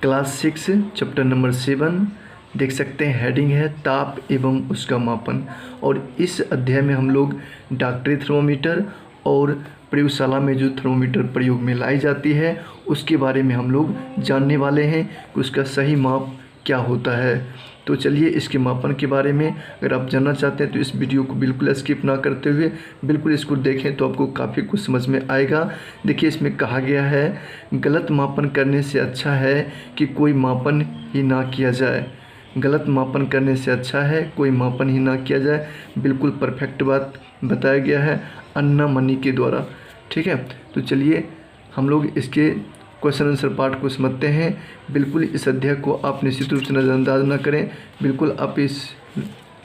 Class 6 chapter number 7 देख सकते हैं। हेडिंग है ताप एवं उसका मापन। और इस अध्याय में हम लोग डॉक्टरी थर्मोमीटर और प्रयोगशाला में जो थर्मोमीटर प्रयोग में लाई जाती है उसके बारे में हम लोग जानने वाले हैं कि उसका सही माप क्या होता है। तो चलिए इसके मापन के बारे में अगर आप जानना चाहते हैं तो इस वीडियो को बिल्कुल स्किप ना करते हुए बिल्कुल इसको देखें तो आपको काफ़ी कुछ समझ में आएगा। देखिए इसमें कहा गया है गलत मापन करने से अच्छा है कि कोई मापन ही ना किया जाए। गलत मापन करने से अच्छा है कोई मापन ही ना किया जाए। बिल्कुल परफेक्ट बात बताया गया है अन्ना मनी के द्वारा। ठीक है, तो चलिए हम लोग इसके क्वेश्चन आंसर पार्ट को समझते हैं। बिल्कुल इस अध्याय को आप निश्चित रूप से नज़रअंदाज ना करें। बिल्कुल आप इस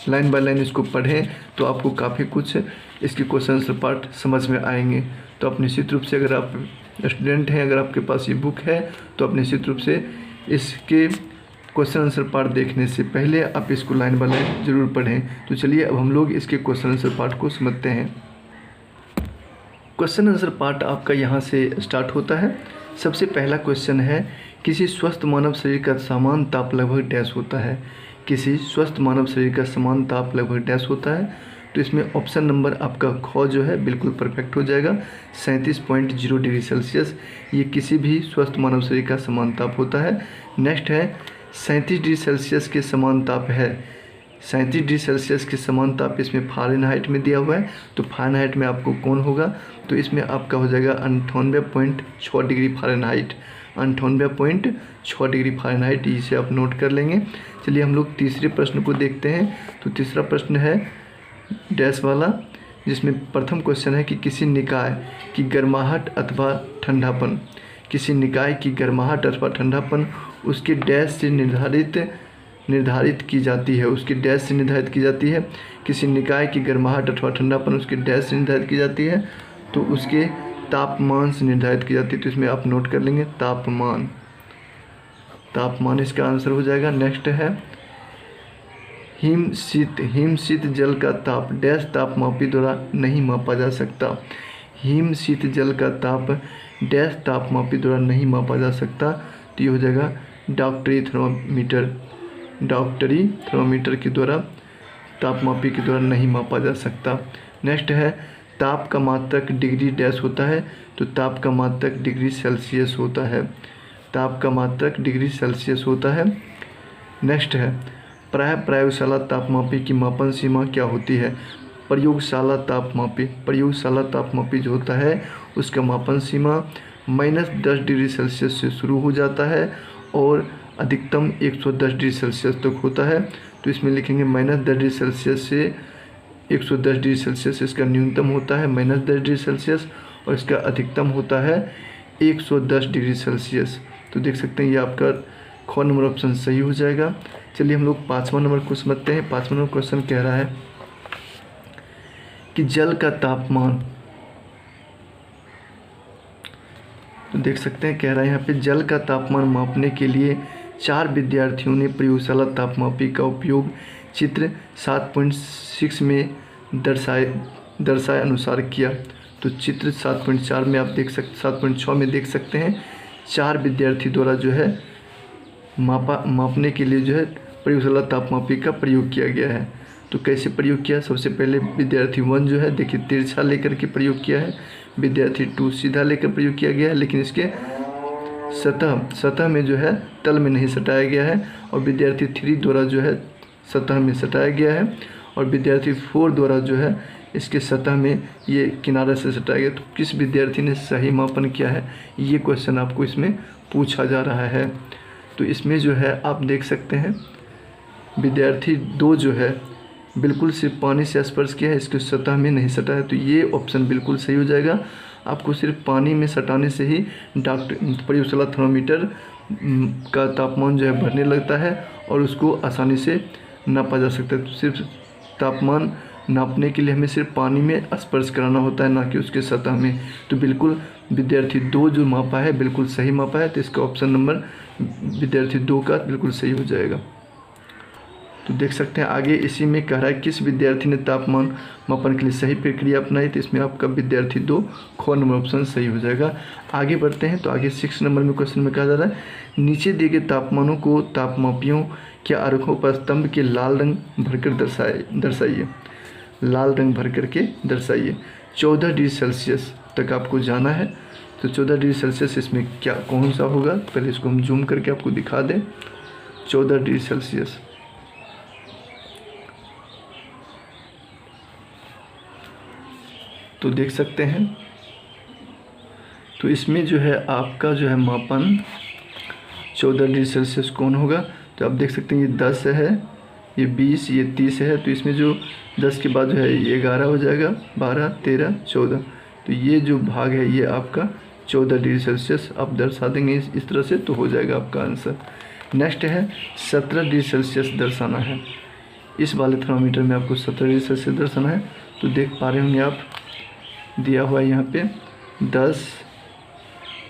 लाइन बाय लाइन इसको पढ़ें तो आपको काफ़ी कुछ इसके क्वेश्चन आंसर पार्ट समझ में आएंगे। तो आप निश्चित रूप से अगर आप स्टूडेंट हैं, अगर आपके पास ये बुक है तो आप निश्चित रूप से इसके क्वेश्चन आंसर पार्ट देखने से पहले आप इसको लाइन बाय लाइन ज़रूर पढ़ें। तो चलिए अब हम लोग इसके क्वेश्चन आंसर पार्ट को समझते हैं। क्वेश्चन आंसर पार्ट आपका यहाँ से स्टार्ट होता है। सबसे पहला क्वेश्चन है किसी स्वस्थ मानव शरीर का समान ताप लगभग डैश होता है। किसी स्वस्थ मानव शरीर का समान ताप लगभग डैश होता है। तो इसमें ऑप्शन नंबर आपका ख जो है बिल्कुल परफेक्ट हो जाएगा। 37.0 डिग्री सेल्सियस ये किसी भी स्वस्थ मानव शरीर का समान ताप होता है। नेक्स्ट है 37 डिग्री सेल्सियस के समान ताप है। 37 डिग्री सेल्सियस के समान ताप इसमें फ़ारेनहाइट में दिया हुआ है। तो फ़ारेनहाइट में आपको कौन होगा, तो इसमें आपका हो जाएगा 98.6 डिग्री फ़ारेनहाइट। 98.6 डिग्री फ़ारेनहाइट इसे आप नोट कर लेंगे। चलिए हम लोग तीसरे प्रश्न को देखते हैं। तो तीसरा प्रश्न है डैश वाला, जिसमें प्रथम क्वेश्चन है कि किसी निकाय की गर्माहट अथवा ठंडापन, किसी निकाय की गर्माहट अथवा ठंडापन उसके डैश से निर्धारित की जाती है। उसके डैश से निर्धारित की जाती है। किसी निकाय की गर्माहट अथवा ठंडापन उसके डैश से निर्धारित की जाती है तो उसके तापमान से निर्धारित की जाती है। तो इसमें आप नोट कर लेंगे तापमान। तापमान इसका आंसर हो जाएगा। नेक्स्ट है हिमशीत जल का ताप डैश तापमापी द्वारा नहीं मापा जा सकता। हिमशीत जल का ताप डैश तापमापी द्वारा नहीं मापा जा सकता। तो ये हो जाएगा डॉक्टरी थर्मोमीटर। डॉक्टरी थर्मोमीटर के द्वारा तापमापी के द्वारा नहीं मापा जा सकता। नेक्स्ट है ताप का मात्रक डिग्री डैश होता है। तो ताप का मात्रक डिग्री सेल्सियस होता है। ताप का मात्रक डिग्री सेल्सियस होता है। नेक्स्ट है प्रयोगशाला तापमापी की मापन सीमा क्या होती है। प्रयोगशाला तापमापी जो होता है उसका मापन सीमा -10 डिग्री सेल्सियस से शुरू हो जाता है और अधिकतम 110 डिग्री सेल्सियस तक होता है। तो इसमें लिखेंगे -10 डिग्री सेल्सियस से 110 डिग्री सेल्सियस इसका न्यूनतम होता है -10 डिग्री सेल्सियस और इसका अधिकतम होता है 110 डिग्री सेल्सियस। तो देख सकते हैं ये आपका ख नंबर ऑप्शन सही हो जाएगा। चलिए हम लोग 5वां नंबर को समझते हैं। 5वां नंबर क्वेश्चन कह रहा है कि जल का तापमान, तो देख सकते हैं कह रहा है यहाँ पे जल का तापमान मापने के लिए 4 विद्यार्थियों ने प्रयोगशाला तापमापी का उपयोग चित्र 7.6 में दर्शाए अनुसार किया। तो चित्र 7.4 में आप 7.6 में देख सकते हैं 4 विद्यार्थी द्वारा जो है मापने के लिए जो है प्रयोगशाला तापमापी का प्रयोग किया गया है। तो कैसे प्रयोग किया, सबसे पहले विद्यार्थी 1 जो है देखिए तिरछा लेकर के प्रयोग किया है। विद्यार्थी 2 सीधा लेकर प्रयोग किया गया है लेकिन इसके सतह में जो है तल में नहीं सटाया गया है। और विद्यार्थी 3 द्वारा जो है सतह में सटाया गया है और विद्यार्थी 4 द्वारा जो है इसके सतह में ये किनारे से सटाया गया। तो किस विद्यार्थी ने सही मापन किया है ये क्वेश्चन आपको इसमें पूछा जा रहा है। तो इसमें जो है आप देख सकते हैं विद्यार्थी 2 जो है बिल्कुल सिर्फ पानी से स्पर्श किया है, इसके सतह में नहीं सटाया। तो ये ऑप्शन बिल्कुल सही हो जाएगा। आपको सिर्फ पानी में सटाने से ही प्रयोगशाला थर्मोमीटर का तापमान जो है बढ़ने लगता है और उसको आसानी से नापा जा सकता है। तो सिर्फ तापमान नापने के लिए हमें सिर्फ पानी में स्पर्श कराना होता है, ना कि उसके सतह में। तो बिल्कुल विद्यार्थी 2 जो मापा है बिल्कुल सही मापा है। तो इसका ऑप्शन नंबर विद्यार्थी 2 का बिल्कुल सही हो जाएगा। तो देख सकते हैं आगे इसी में कह रहा है किस विद्यार्थी ने तापमान मापन के लिए सही प्रक्रिया अपनाई, तो इसमें आपका विद्यार्थी 2 ख नंबर ऑप्शन सही हो जाएगा। आगे बढ़ते हैं तो आगे 6 नंबर में क्वेश्चन में कहा जा रहा है नीचे दिए गए तापमानों को तापमापियों के आरेखों पर स्तंभ के लाल रंग भरकर दर्शाइए। लाल रंग भर करके दर्शाइए। 14 डिग्री सेल्सियस तक आपको जाना है, तो 14 डिग्री सेल्सियस इसमें क्या कौन सा होगा, पहले इसको हम जूम करके आपको दिखा दें। 14 डिग्री सेल्सियस तो देख सकते हैं, तो इसमें जो है आपका जो है मापन 14 डिग्री सेल्सियस कौन होगा, तो आप देख सकते हैं ये 10 है, ये 20, ये 30 है, तो इसमें जो 10 के बाद जो है ये 11 हो जाएगा, 12, 13, 14, तो ये जो भाग है ये आपका 14 डिग्री सेल्सियस आप दर्शा देंगे इस तरह से, तो हो जाएगा आपका आंसर। नेक्स्ट है 17 डिग्री सेल्सियस दर्शाना है। इस वाले थर्मामीटर में आपको 17 डिग्री सेल्सियस दर्शाना है, तो देख पा रहे होंगे आप, दिया हुआ है यहाँ पे 10,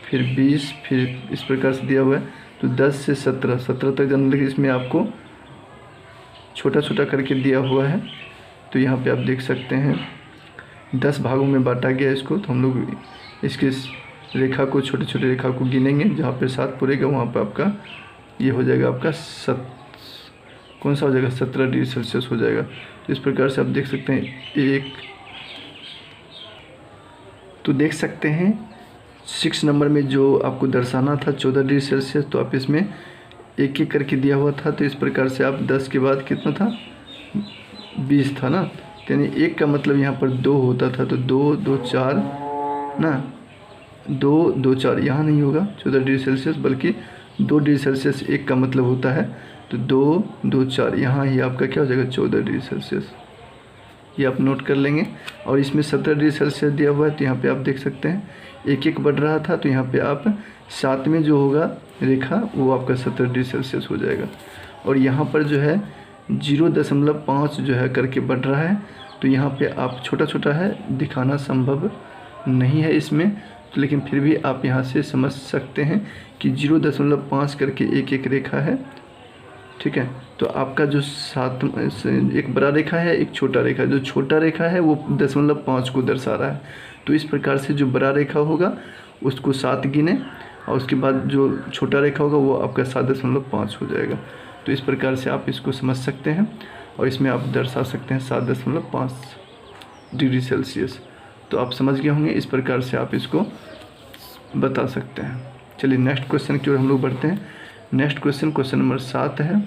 फिर 20, फिर इस प्रकार से दिया हुआ है, तो 10 से 17 तक जाना, लेकिन इसमें आपको छोटा छोटा करके दिया हुआ है, तो यहाँ पे आप देख सकते हैं 10 भागों में बांटा गया इसको, तो हम लोग इसके रेखा को छोटे छोटे रेखा को गिनेंगे, जहाँ पे 7 पूरेगा वहाँ पे आपका ये हो जाएगा आपका कौन सा हो जाएगा 17 डिग्री सेल्सियस हो जाएगा। तो इस प्रकार से आप देख सकते हैं एक, तो देख सकते हैं 6 नंबर में जो आपको दर्शाना था 14 डिग्री सेल्सियस, तो आप इसमें एक एक करके दिया हुआ था, तो इस प्रकार से आप 10 के बाद कितना था 20 था ना, यानी 1 का मतलब यहाँ पर 2 होता था, तो 2, 2, 4 ना, 2, 2, 4 यहाँ नहीं होगा 14 डिग्री सेल्सियस, बल्कि 2 डिग्री सेल्सियस 1 का मतलब होता है, तो 2, 2, 4 यहाँ ही आपका क्या हो जाएगा 14 डिग्री सेल्सियस, ये आप नोट कर लेंगे। और इसमें 17 डिग्री सेल्सियस दिया हुआ है, तो यहाँ पे आप देख सकते हैं एक एक बढ़ रहा था, तो यहाँ पे आप 7 में जो होगा रेखा वो आपका 17 डिग्री सेल्सियस हो जाएगा। और यहाँ पर जो है 0.5 जो है करके बढ़ रहा है, तो यहाँ पे आप छोटा छोटा है दिखाना संभव नहीं है इसमें, तो लेकिन फिर भी आप यहाँ से समझ सकते हैं कि 0.5 करके एक एक रेखा है, ठीक है। तो आपका जो 7 एक बड़ा रेखा है, एक छोटा रेखा है, जो छोटा रेखा है वो 0.5 को दर्शा रहा है, तो इस प्रकार से जो बड़ा रेखा होगा उसको 7 गिने, और उसके बाद जो छोटा रेखा होगा वो आपका 7.5 हो जाएगा। तो इस प्रकार से आप इसको समझ सकते हैं, और इसमें आप दर्शा सकते हैं 7.5 डिग्री सेल्सियस। तो आप समझ गए होंगे, इस प्रकार से आप इसको बता सकते हैं। चलिए नेक्स्ट क्वेश्चन की ओर हम लोग बढ़ते हैं। नेक्स्ट क्वेश्चन नंबर 7 है।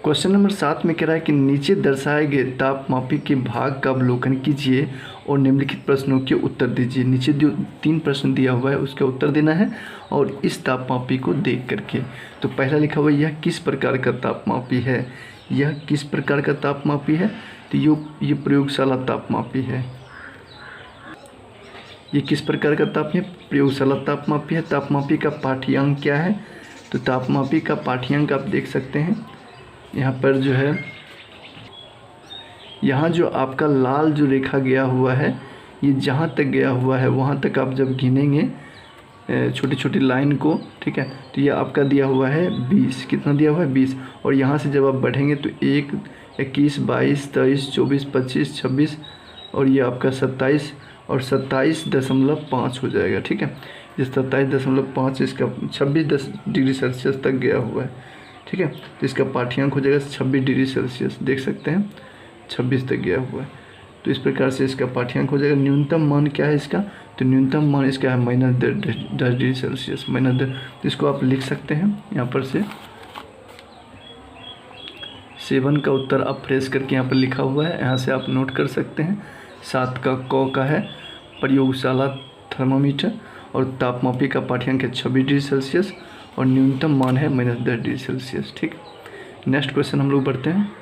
क्वेश्चन नंबर 7 में कह रहा है कि नीचे दर्शाए गए तापमापी के भाग का अवलोकन कीजिए और निम्नलिखित प्रश्नों के उत्तर दीजिए। नीचे जो 3 प्रश्न दिया हुआ है उसका उत्तर देना है, और इस तापमापी को देख करके। तो पहला लिखा हुआ यह किस प्रकार का तापमापी है, यह किस प्रकार का तापमापी है, तो ये प्रयोगशाला तापमापी है। ये किस प्रकार का तापमापी है, प्रयोगशाला तापमापी है। तापमापी का पाठ्यांक क्या है, तो तापमापी का पाठ्यांक आप देख सकते हैं यहाँ पर जो है, यहाँ जो आपका लाल जो रेखा गया हुआ है, ये जहाँ तक गया हुआ है वहाँ तक आप जब गिनेंगे छोटी छोटी लाइन को, ठीक है, तो ये आपका दिया हुआ है 20, कितना दिया हुआ है 20, और यहाँ से जब आप बढ़ेंगे तो 1, 21, 22, 23, 24, 25, 26, और ये आपका 27 और 27.5 हो जाएगा, ठीक है। ये 27.5 इसका 26 डिग्री सेल्सियस तक गया हुआ है, ठीक है। तो इसका पाठ्यांक हो जाएगा 26 डिग्री सेल्सियस, देख सकते हैं 26 तक गया हुआ है। तो इस प्रकार से इसका पाठ्यांक हो जाएगा। न्यूनतम मान क्या है इसका, तो न्यूनतम मान इसका है -10 डिग्री सेल्सियस, -10। तो इसको आप लिख सकते हैं यहाँ पर से 7 का उत्तर आप फ्रेश करके यहाँ पर लिखा हुआ है, यहाँ से आप नोट कर सकते हैं। 7 का क का है प्रयोगशाला थर्मामीटर, और तापमापी का पाठ्यांक है 26 डिग्री सेल्सियस, और न्यूनतम मान है -10 डिग्री सेल्सियस, ठीक। नेक्स्ट क्वेश्चन हम लोग बढ़ते हैं।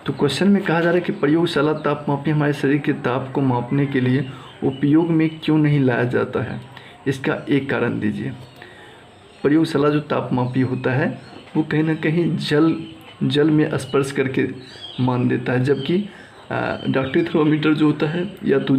तो क्वेश्चन में कहा जा रहा है कि प्रयोगशाला तापमापी हमारे शरीर के ताप को मापने के लिए उपयोग में क्यों नहीं लाया जाता है, इसका एक कारण दीजिए। प्रयोगशाला जो तापमापी होता है वो कहीं ना कहीं जल में स्पर्श करके मान देता है, जबकि डॉक्टरी थर्मामीटर जो होता है या तो